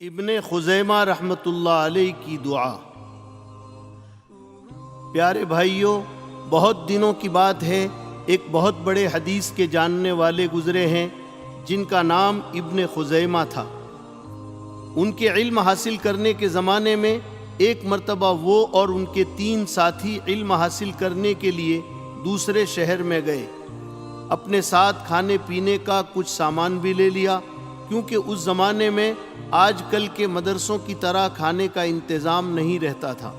ابن خزیمہ رحمۃ اللہ علیہ کی دعا۔ پیارے بھائیوں، بہت دنوں کی بات ہے، ایک بہت بڑے حدیث کے جاننے والے گزرے ہیں جن کا نام ابن خزیمہ تھا۔ ان کے علم حاصل کرنے کے زمانے میں ایک مرتبہ وہ اور ان کے 3 ساتھی علم حاصل کرنے کے لیے دوسرے شہر میں گئے۔ اپنے ساتھ کھانے پینے کا کچھ سامان بھی لے لیا، کیونکہ اس زمانے میں آج کل کے مدرسوں کی طرح کھانے کا انتظام نہیں رہتا تھا۔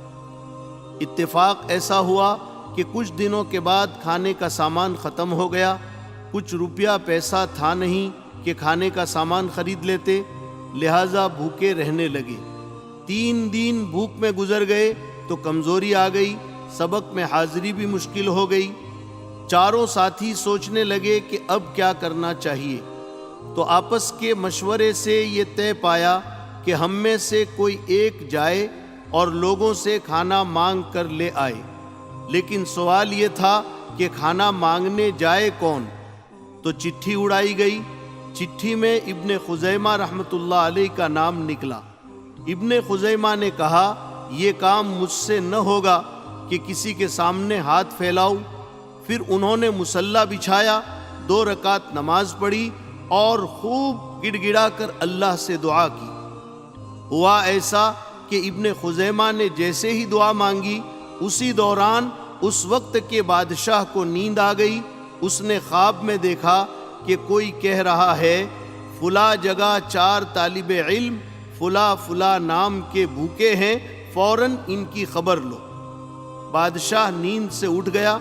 اتفاق ایسا ہوا کہ کچھ دنوں کے بعد کھانے کا سامان ختم ہو گیا۔ کچھ روپیہ پیسہ تھا نہیں کہ کھانے کا سامان خرید لیتے، لہٰذا بھوکے رہنے لگے۔ 3 دن بھوک میں گزر گئے تو کمزوری آ گئی، سبق میں حاضری بھی مشکل ہو گئی۔ چاروں ساتھی سوچنے لگے کہ اب کیا کرنا چاہیے، تو آپس کے مشورے سے یہ طے پایا کہ ہم میں سے کوئی ایک جائے اور لوگوں سے کھانا مانگ کر لے آئے۔ لیکن سوال یہ تھا کہ کھانا مانگنے جائے کون؟ تو چٹھی اڑائی گئی۔ چٹھی میں ابن خزیمہ رحمۃ اللہ علیہ کا نام نکلا۔ ابن خزیمہ نے کہا، یہ کام مجھ سے نہ ہوگا کہ کسی کے سامنے ہاتھ پھیلاؤں۔ پھر انہوں نے مصلی بچھایا، 2 رکعت نماز پڑھی اور خوب گڑ گڑا کر اللہ سے دعا کی۔ ہوا ایسا کہ ابن خزیمہ نے جیسے ہی دعا مانگی، اسی دوران اس وقت کے بادشاہ کو نیند آ گئی۔ اس نے خواب میں دیکھا کہ کوئی کہہ رہا ہے، فلاں جگہ 4 طالب علم فلاں نام کے بھوکے ہیں، فوراً ان کی خبر لو۔ بادشاہ نیند سے اٹھ گیا،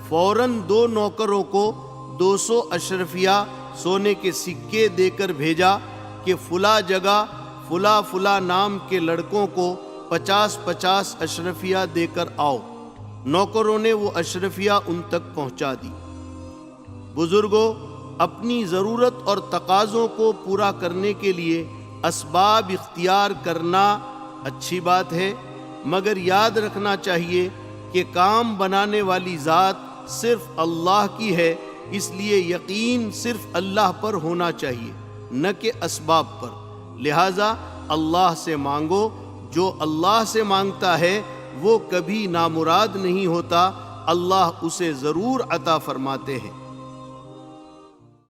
فوراً 2 نوکروں کو 200 اشرفیہ سونے کے سکے دے کر بھیجا کہ فلاں جگہ فلاں نام کے لڑکوں کو 50 اشرفیہ دے کر آؤ۔ نوکروں نے وہ اشرفیہ ان تک پہنچا دی۔ بزرگوں، اپنی ضرورت اور تقاضوں کو پورا کرنے کے لیے اسباب اختیار کرنا اچھی بات ہے، مگر یاد رکھنا چاہیے کہ کام بنانے والی ذات صرف اللہ کی ہے، اس لیے یقین صرف اللہ پر ہونا چاہیے، نہ کہ اسباب پر۔ لہٰذا اللہ سے مانگو، جو اللہ سے مانگتا ہے وہ کبھی نامراد نہیں ہوتا، اللہ اسے ضرور عطا فرماتے ہیں۔